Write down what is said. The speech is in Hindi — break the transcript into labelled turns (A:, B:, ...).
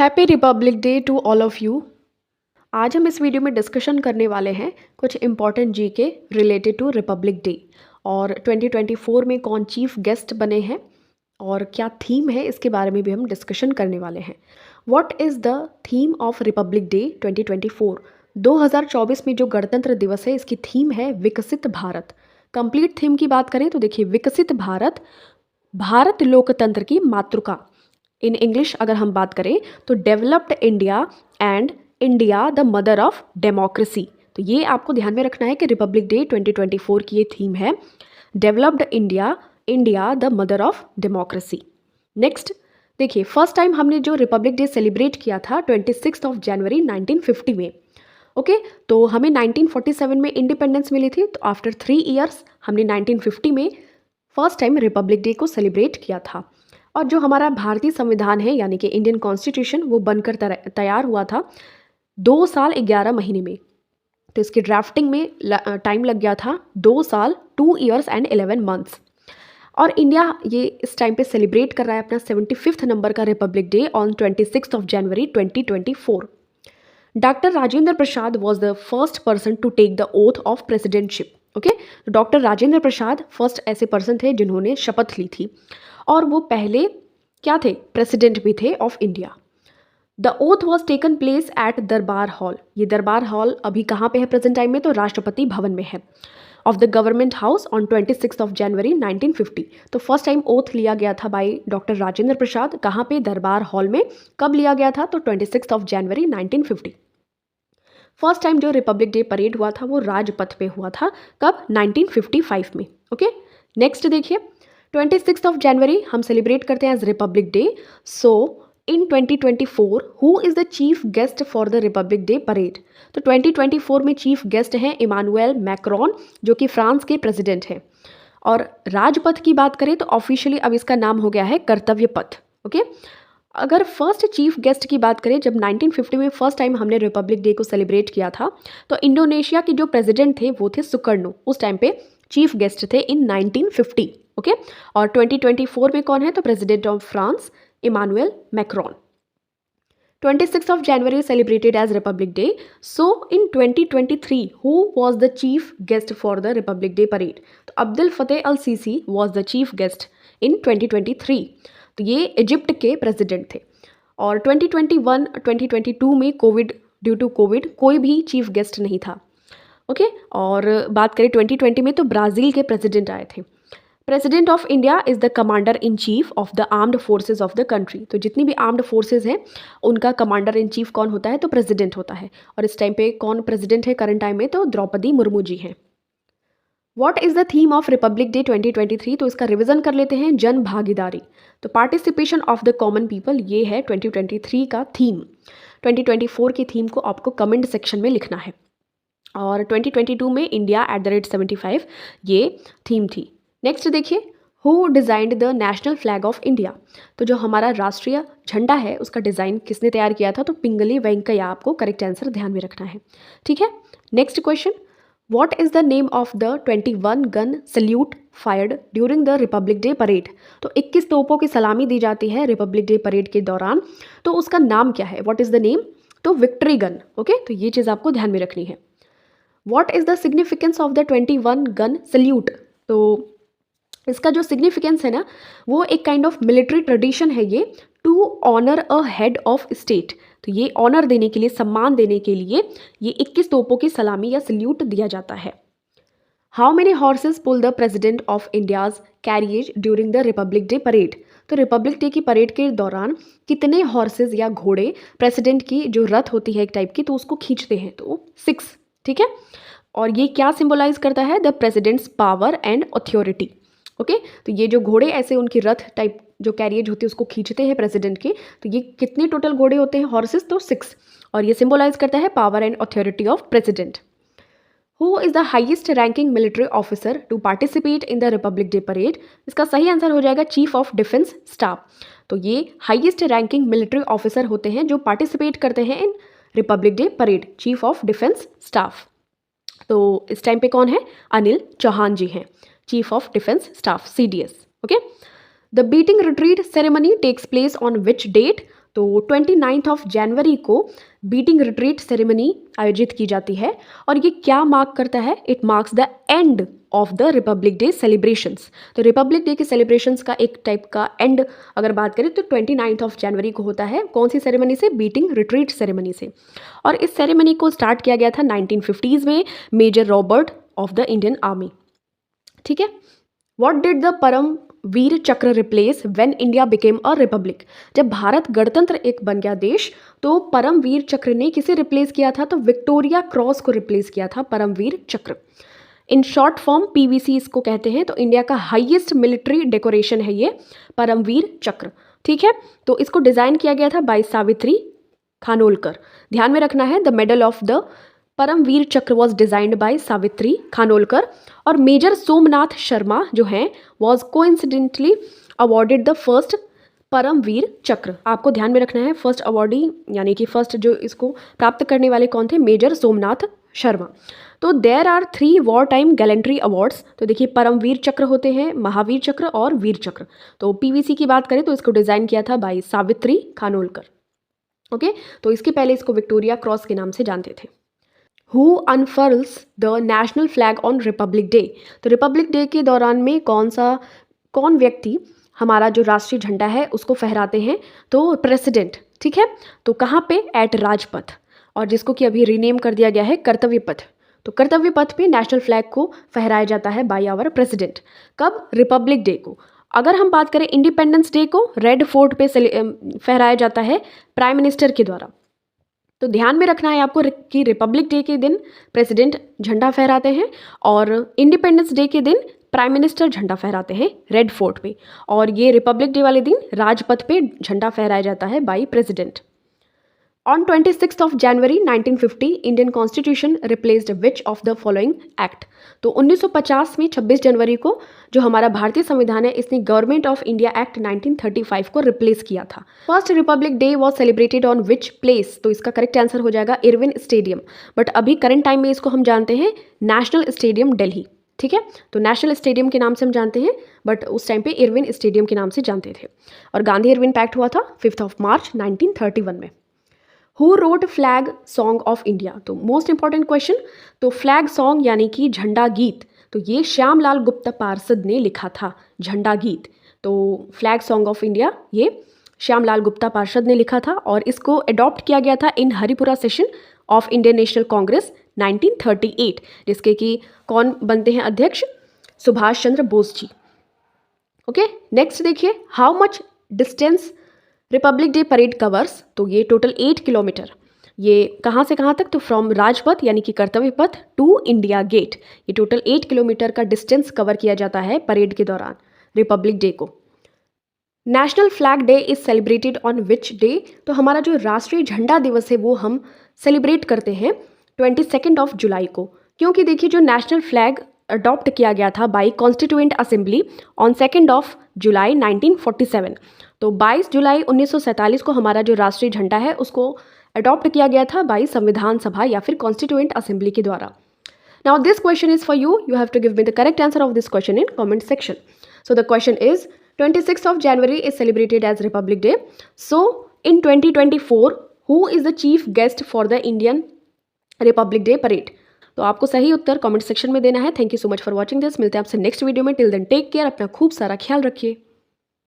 A: Happy republic day to all of you. आज हम इस वीडियो में डिस्कशन करने वाले हैं कुछ इंपॉर्टेंट जी के रिलेटेड टू रिपब्लिक डे और 2024 में कौन चीफ गेस्ट बने हैं और क्या थीम है, इसके बारे में भी हम डिस्कशन करने वाले हैं। What is the theme of Republic day 2024? 2024 में जो गणतंत्र दिवस है, इसकी थीम है विकसित भारत। कंप्लीट थीम की बात करें तो देखिए, विकसित भारत, भारत लोकतंत्र की मातृका। इन इंग्लिश अगर हम बात करें तो developed India and India the mother of democracy. तो ये आपको ध्यान में रखना है कि रिपब्लिक डे 2024 की ये थीम है, developed India, India the mother of democracy. Next देखिए, फर्स्ट टाइम हमने जो रिपब्लिक डे सेलिब्रेट किया था 26 जनवरी 1950 में। ओके तो हमें 1947 में इंडिपेंडेंस मिली थी, तो आफ्टर 3 ईयर्स हमने 1950 में फर्स्ट टाइम रिपब्लिक डे को सेलिब्रेट किया था। और जो हमारा भारतीय संविधान है यानी कि इंडियन कॉन्स्टिट्यूशन, वो बनकर तैयार हुआ था 2 साल 11 महीने में। तो इसकी ड्राफ्टिंग में टाइम लग गया था 2 साल 2 ईयर्स एंड 11 मंथ्स। और इंडिया ये इस टाइम पे सेलिब्रेट कर रहा है अपना 75th नंबर का republic day on 26 January 2024। Doctor Rajendra Prasad was the first person to take the oath of presidentship. Okay, doctor Rajendra Prasad first ऐसे पर्सन थे जिन्होंने शपथ ली थी, और वो पहले क्या थे, प्रेसिडेंट भी थे of India. The oath was taken place at दरबार हॉल। ये दरबार हॉल अभी कहाँ पे है प्रेजेंट टाइम में, तो राष्ट्रपति भवन में है, of the government house on 26 जनवरी 1950। तो फर्स्ट टाइम ओथ लिया गया था बाय डॉक्टर राजेंद्र प्रसाद, कहाँ पे, दरबार हॉल में। कब लिया गया था, तो 26 जनवरी 1950। फर्स्ट टाइम जो रिपब्लिक डे परेड हुआ था वो राजपथ पे हुआ था, कब, 1955 में। ओके नेक्स्ट देखिए, 26 जनवरी हम सेलिब्रेट करते हैं as republic day. So in 2024 who is the chief guest for the republic day parade? तो 2024 में चीफ गेस्ट हैं इमानुएल मैक्रोन, जो कि फ्रांस के प्रेसिडेंट हैं। और राजपथ की बात करें तो ऑफिशियली अब इसका नाम हो गया है कर्तव्य पथ। ओके अगर फर्स्ट चीफ गेस्ट की बात करें, जब 1950 में फर्स्ट टाइम हमने रिपब्लिक डे को सेलिब्रेट किया था, तो इंडोनेशिया के जो प्रेसिडेंट थे वो थे सुकर्णो, उस टाइम पे चीफ गेस्ट थे इन 1950। ओके और 2024 में कौन है, तो president of France Emmanuel Macron. 26 January celebrated as republic day. So in 2023 who was the chief guest for the republic day parade? तो Abdel Fattah al Sisi was the chief guest in 2023। तो ये इजिप्ट के प्रेसिडेंट थे। और 2021-2022 में कोविड, ड्यू टू कोविड कोई भी चीफ गेस्ट नहीं था। ओके और बात करें 2020 में, तो ब्राज़ील के प्रेसिडेंट आए थे। President of India is the commander in chief of the armed forces of the country. तो जितनी भी आर्म्ड फोर्सेज हैं उनका कमांडर इन चीफ कौन होता है, तो प्रेसिडेंट होता है। और इस टाइम पे कौन प्रेसिडेंट है करंट टाइम में, तो द्रौपदी मुर्मू जी हैं। What is the theme of Republic day 2023? तो इसका रिवीजन कर लेते हैं, जन भागीदारी। तो participation of the common people, ये है 2023 का थीम। 2024 की थीम को आपको कमेंट सेक्शन में लिखना है। और 2022 में इंडिया @75 ये थीम थी। नेक्स्ट देखिए, who designed the national flag of India? तो जो हमारा राष्ट्रीय झंडा है उसका डिज़ाइन किसने तैयार किया था, तो पिंगली वेंकैया। आपको करेक्ट आंसर ध्यान में रखना है, ठीक है। Next question, what is the name of the 21 gun salute fired during the republic day parade? तो 21 तोपों की सलामी दी जाती है रिपब्लिक डे परेड के दौरान, तो उसका नाम क्या है, व्हाट इज़ द नेम? तो विक्ट्री गन। ओके तो ये चीज़ आपको ध्यान में रखनी है। What is the significance of the 21 gun salute? तो इसका जो सिग्निफिकेंस है ना, वो एक काइंड ऑफ मिलिट्री ट्रेडिशन है ये, to honour a head of state. तो ये ऑनर देने के लिए, सम्मान देने के लिए ये 21 तोपों की सलामी या सल्यूट दिया जाता है। How many horses pull the president of India's carriage during the republic day parade? तो रिपब्लिक डे की परेड के दौरान कितने हॉर्सेज या घोड़े प्रेसिडेंट की जो रथ होती है एक टाइप की, तो उसको खींचते हैं, तो 6, ठीक है। और ये क्या सिंबलाइज करता है, the president's power and authority. Okay तो ये जो घोड़े ऐसे उनकी रथ टाइप जो कैरिएज होती है उसको खींचते हैं प्रेसिडेंट के, तो ये कितने टोटल घोड़े होते हैं, हॉर्सेस, तो 6। और ये सिंबलाइज करता है power and authority of president. Who is the highest ranking military officer to participate in the republic day parade? इसका सही आंसर हो जाएगा चीफ ऑफ डिफेंस स्टाफ। तो ये हाइएस्ट रैंकिंग मिलिट्री ऑफिसर होते हैं जो पार्टिसिपेट करते हैं in republic day parade, chief of defence staff. तो इस टाइम पे कौन है, अनिल चौहान जी हैं, chief of defence staff, CDS। Okay the beating retreat ceremony takes place on which date? तो 29 ऑफ जनवरी को बीटिंग रिट्रीट सेरेमनी आयोजित की जाती है और ये क्या मार्क करता है? It marks the end of the republic day celebrations. तो रिपब्लिक डे के सेलिब्रेशंस का एक टाइप का एंड अगर बात करें तो 29 ऑफ जनवरी को होता है। कौन सी सेरेमनी से? बीटिंग रिट्रीट सेरेमनी से। और इस सेरेमनी को स्टार्ट किया गया था 1950s में major Robert of the Indian army. ठीक है। What did the Param Vir Chakra replace when India became a republic? जब भारत गणतंत्र एक बन गया देश तो परम वीर चक्र ने किसे रिप्लेस किया था? तो विक्टोरिया क्रॉस को रिप्लेस किया था परमवीर चक्र। इन शॉर्ट फॉर्म पीवीसी इसको कहते हैं। तो इंडिया का हाईएस्ट मिलिट्री डेकोरेशन है ये परमवीर चक्र। ठीक है। तो इसको डिजाइन किया गया था बाय सावित्री खानोलकर। ध्यान में रखना है, the medal of the Paramvir Chakra was designed by Savitri Khanolkar. और मेजर सोमनाथ शर्मा जो हैं was coincidentally awarded the first Paramvir Chakra. आपको ध्यान में रखना है, फर्स्ट अवॉर्डी यानी कि फर्स्ट जो इसको प्राप्त करने वाले कौन थे? मेजर सोमनाथ शर्मा। तो there are 3 war time gallantry awards. तो देखिए परमवीर चक्र होते हैं, महावीर चक्र और वीर चक्र। तो पीवीसी की बात करें तो इसको डिजाइन किया था बाय सावित्री खानोलकर। ओके। तो इसके पहले इसको विक्टोरिया क्रॉस के नाम से जानते थे। Who unfurls the national flag on republic day? तो रिपब्लिक डे के दौरान में कौन व्यक्ति हमारा जो राष्ट्रीय झंडा है उसको फहराते हैं? तो प्रेसिडेंट। ठीक है। तो कहाँ पे? एट राजपथ, और जिसको कि अभी रीनेम कर दिया गया है कर्तव्य पथ। तो कर्तव्य पथ पे नेशनल फ्लैग को फहराया जाता है बाय आवर प्रेसिडेंट। कब? रिपब्लिक डे को। अगर हम बात करें इंडिपेंडेंस डे को रेड फोर्ट पे फहराया जाता है प्राइम मिनिस्टर के द्वारा। तो ध्यान में रखना है आपको कि रिपब्लिक डे के दिन प्रेसिडेंट झंडा फहराते हैं और इंडिपेंडेंस डे के दिन प्राइम मिनिस्टर झंडा फहराते हैं रेड फोर्ट पे। और ये रिपब्लिक डे वाले दिन राजपथ पे झंडा फहराया जाता है by president. On 26 of January 1950 Indian constitution replaced which of the following act? तो 1950 में 26 जनवरी को जो हमारा भारतीय संविधान है इसने गवर्नमेंट ऑफ इंडिया एक्ट 1935 को रिप्लेस किया था। First Republic day was celebrated on which place? तो इसका करेक्ट आंसर हो जाएगा इरविन स्टेडियम। बट अभी करंट टाइम में इसको हम जानते हैं नेशनल स्टेडियम दिल्ली। ठीक है। तो नेशनल स्टेडियम के नाम से हम जानते हैं, बट उस टाइम पे इरविन स्टेडियम के नाम से जानते थे। और गांधी इरविन पैक्ट हुआ था 5 ऑफ मार्च 1931 में। Who wrote flag song of India? तो मोस्ट इंपॉर्टेंट क्वेश्चन। तो फ्लैग सॉन्ग यानी कि झंडा गीत, तो ये श्यामलाल गुप्ता पार्षद ने लिखा था झंडा गीत। तो फ्लैग सॉन्ग ऑफ इंडिया ये श्यामलाल गुप्ता पार्षद ने लिखा था और इसको अडॉप्ट किया गया था in Haripura session of Indian National Congress 1938, जिसके कि कौन बनते हैं अध्यक्ष? सुभाष चंद्र बोस जी। ओके। नेक्स्ट देखिए, how much distance republic day parade covers? तो ये टोटल 8 किलोमीटर। ये कहाँ से कहाँ तक? तो फ्रॉम राजपथ यानी कि कर्तव्य पथ टू इंडिया गेट। ये टोटल 8 किलोमीटर का डिस्टेंस कवर किया जाता है परेड के दौरान रिपब्लिक डे को। National flag day is celebrated on which day? तो हमारा जो राष्ट्रीय झंडा दिवस है वो हम सेलिब्रेट करते हैं 22 ऑफ जुलाई को, क्योंकि देखिए जो नेशनल फ्लैग अडॉप्ट किया गया था by constituent assembly on 2 of July 1947। तो 22 जुलाई 1947 को हमारा जो राष्ट्रीय झंडा है उसको अडॉप्ट किया गया था बाय संविधान सभा या फिर कॉन्स्टिट्यूएंट असेंबली के द्वारा। Now this question is for you have to give me the correct answer of this question in comment section. So the question is 26 of January is celebrated as Republic Day. So in 2024 who is the chief guest for the Indian Republic Day parade? तो आपको सही उत्तर कमेंट सेक्शन में देना है। Thank you so much for watching this. मिलते हैं आपसे नेक्स्ट वीडियो में। टिल देन टेक केयर, अपना खूब सारा ख्याल रखिए।